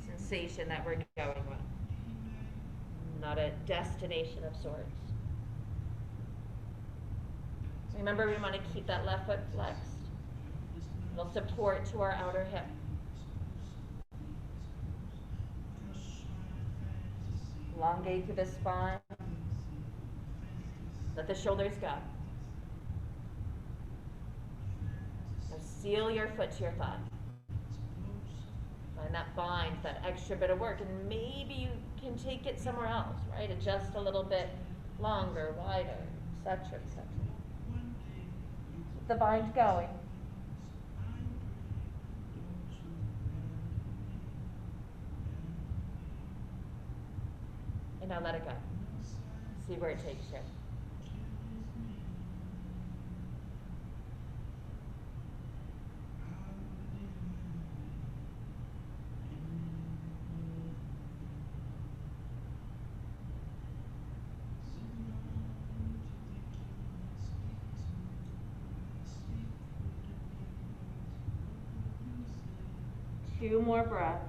sensation that we're going with. Not a destination of sorts. Remember, we want to keep that left foot flexed. It'll support to our outer hip. Elongate through the spine. Let the shoulders go. Now seal your foot to your thigh. Find that bind, that extra bit of work, and maybe you can take it somewhere else, right? Adjust a little bit longer, wider, etc., etc. Keep the bind going. And now let it go. See where it takes you. Two more breaths.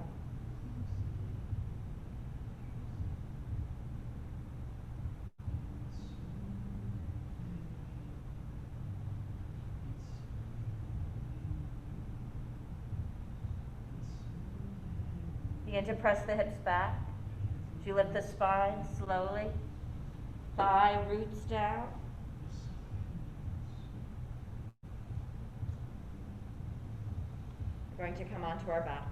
Begin to press the hips back. As you lift the spine slowly, thigh roots down. We're going to come onto our back.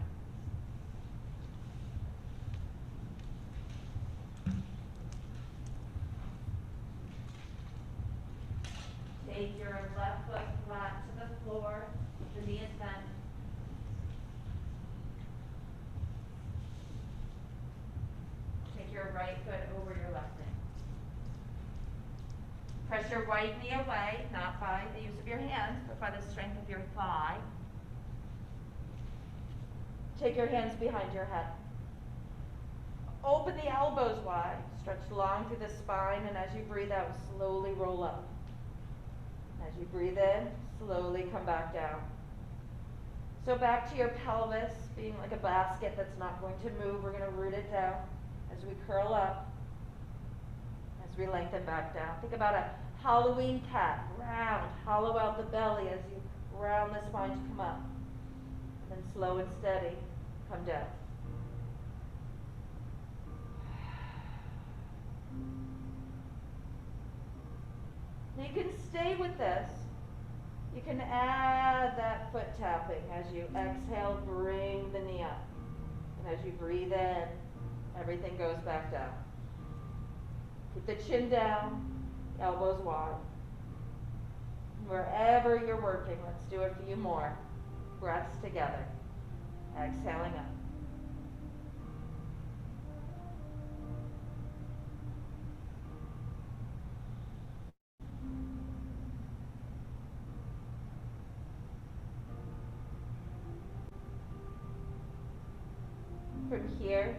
Take your left foot flat to the floor, the knee is bent. Take your right foot over your left knee. Press your right knee away, not by the use of your hands, but by the strength of your thigh. Take your hands behind your head. Open the elbows wide, stretch long through the spine, and as you breathe out, slowly roll up. As you breathe in, slowly come back down. So back to your pelvis, being like a basket that's not going to move. We're going to root it down as we curl up, as we lengthen back down. Think about a Halloween cat, round, hollow out the belly as you round the spine to come up. And then slow and steady, come down. Now you can stay with this. You can add that foot tapping as you exhale, bring the knee up. And as you breathe in, everything goes back down. Keep the chin down, elbows wide. Wherever you're working, let's do a few more breaths together. Exhaling up. From here,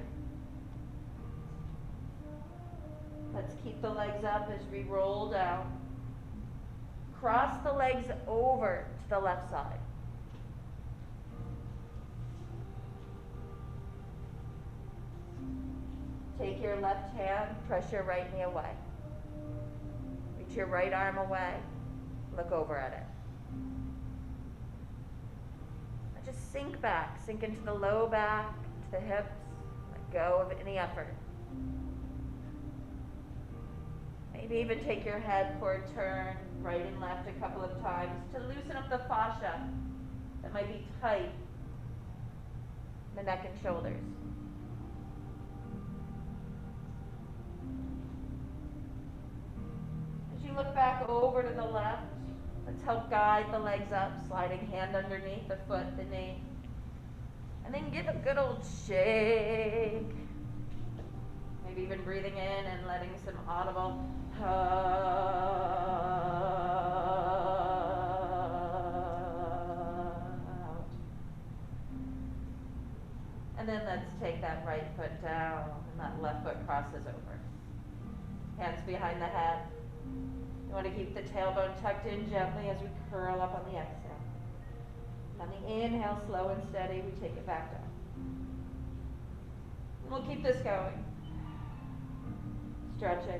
let's keep the legs up as we roll down. Cross the legs over to the left side. Take your left hand, press your right knee away. Reach your right arm away, look over at it. Now just sink back, sink into the low back, to the hips, let go of any effort. Maybe even take your head for a turn, right and left a couple of times to loosen up the fascia that might be tight in the neck and shoulders. As you look back over to the left, let's help guide the legs up, sliding hand underneath the foot, the knee. And then give a good old shake. Maybe even breathing in and letting some audible out. And then let's take that right foot down and that left foot crosses over. Hands behind the head. You want to keep the tailbone tucked in gently as we curl up on the exhale. On the inhale, slow and steady, we take it back down. And we'll keep this going. Stretching.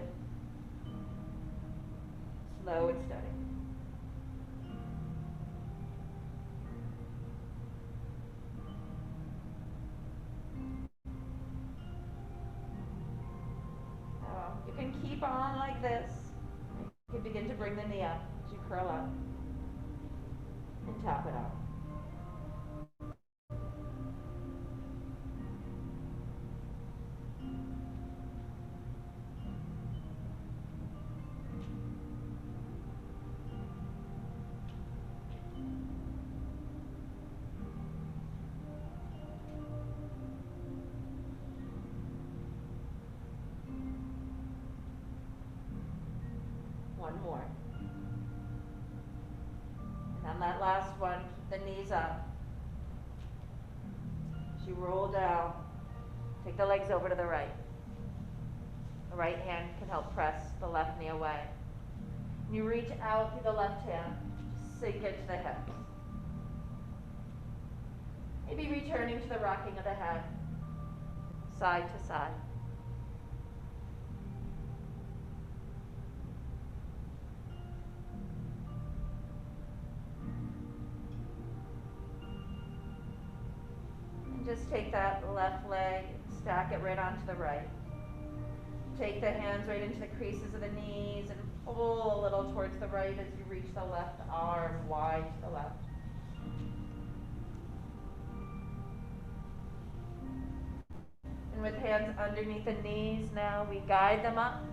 Slow and steady. Now, you can keep on like this. You can begin to bring the knee up as you curl up and tap it out. One more. And on that last one, keep the knees up. As you roll down, take the legs over to the right. The right hand can help press the left knee away. And you reach out through the left hand, sink into the hips. Maybe returning to the rocking of the head, side to side. Just take that left leg, stack it right onto the right. Take the hands right into the creases of the knees and pull a little towards the right as you reach the left arm wide to the left. And with hands underneath the knees now, we guide them up.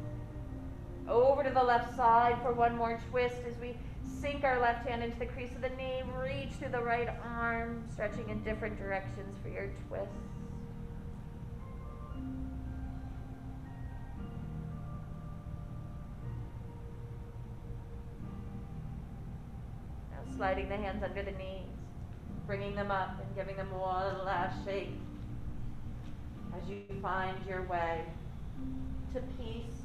Over to the left side for one more twist as we sink our left hand into the crease of the knee, reach through the right arm, stretching in different directions for your twist. sliding the hands under the knees, bringing them up and giving them one last shake as you find your way to peace,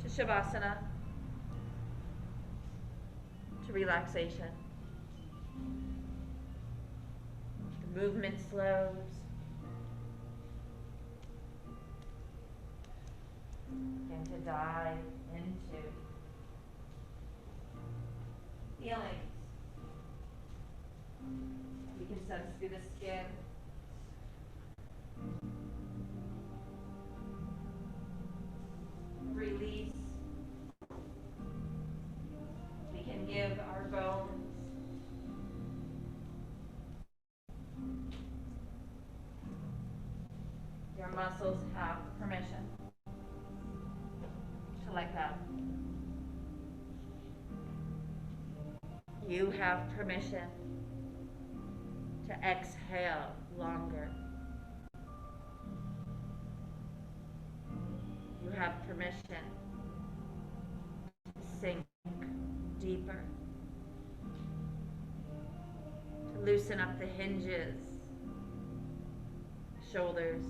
to Shavasana, to relaxation. The movement slows. Begin to dive into feelings. You can sense through the skin. Release. We can give our bones your muscles have permission to let go. You have permission to exhale longer. You have permission to sink deeper, to loosen up the hinges, the shoulders,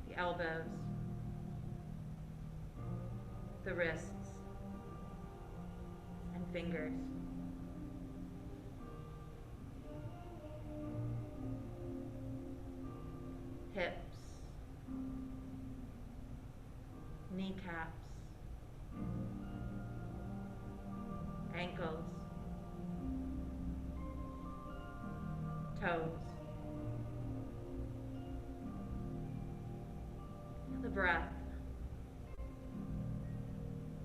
the elbows, the wrists, and fingers. Hips, kneecaps, ankles, toes. Feel the breath,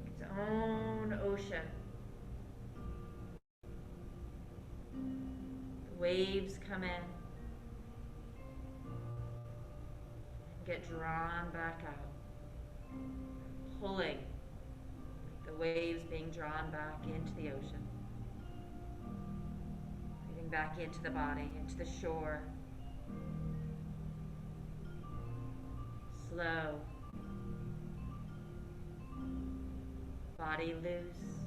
its own ocean. The waves come in, get drawn back out, pulling the waves being drawn back into the ocean, breathing back into the body, into the shore. Slow, body loose.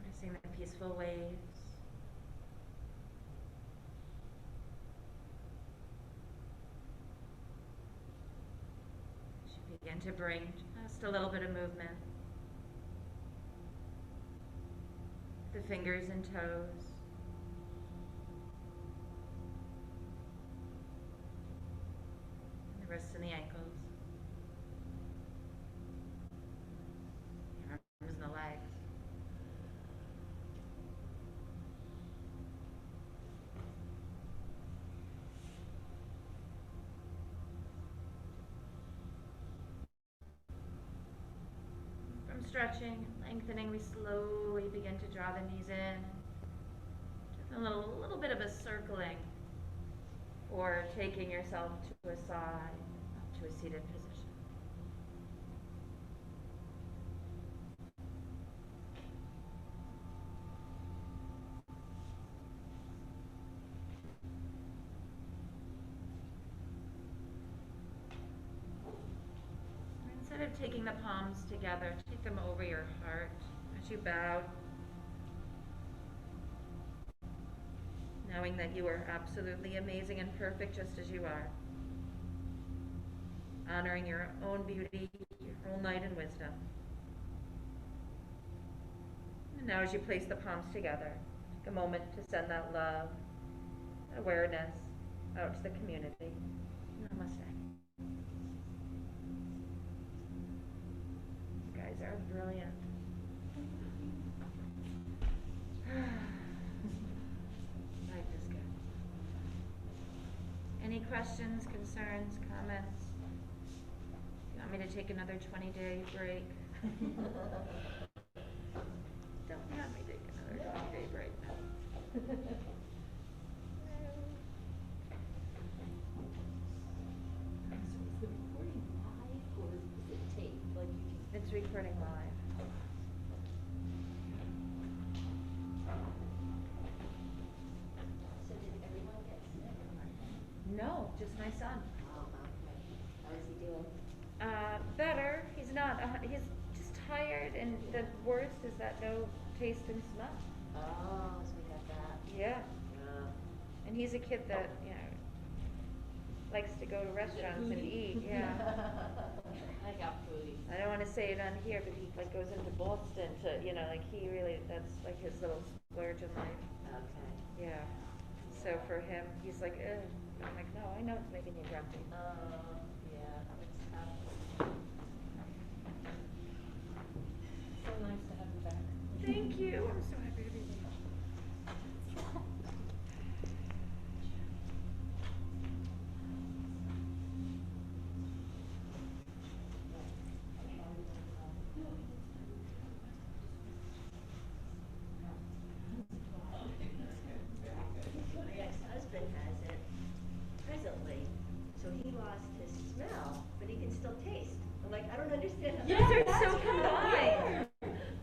Noticing the peaceful waves. Should begin to bring just a little bit of movement. The fingers and toes. And the wrists and the ankles. The arms and the legs. stretching, lengthening, we slowly begin to draw the knees in. Just a little bit of a circling, or taking yourself to a side, up to a seated position. Instead of taking the palms together, take them over your heart as you bow, knowing that you are absolutely amazing and perfect just as you are. Honoring your own beauty, your own light and wisdom. And now as you place the palms together, take a moment to send that love, that awareness out to the community. Namaste. You guys are brilliant. Life is good. Any questions, concerns, comments? You want me to take another 20-day break? Don't have me take another 20-day break. So is the recording live or is it taped? Like you can. It's recording live. So did everyone get sick? No, just my son. Oh, okay. How is he doing? Better. He's not. He's just tired, and the worst is that no taste and smell. Oh, so we got that. Yeah. Yeah. And he's a kid that, you know, likes to go to restaurants and eat. Yeah. I got foodies. I don't want to say it on here, but he like goes into Boston to, you know, like he really, that's like his little splurge in life. Okay. Yeah. So for him, he's like, ugh. I'm like, no, I know it's making you grumpy. Yeah, it's tough. So nice to have you back. Thank you. I'm so happy to be here. My ex-husband has it presently, so he lost his smell, but he can still taste. I'm like, I don't understand how. These are so combined.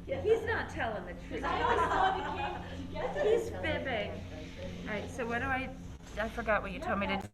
Yeah. He's not telling the truth. I always thought it came together. He's fibbing. All right, so what do I forgot what you told me to do.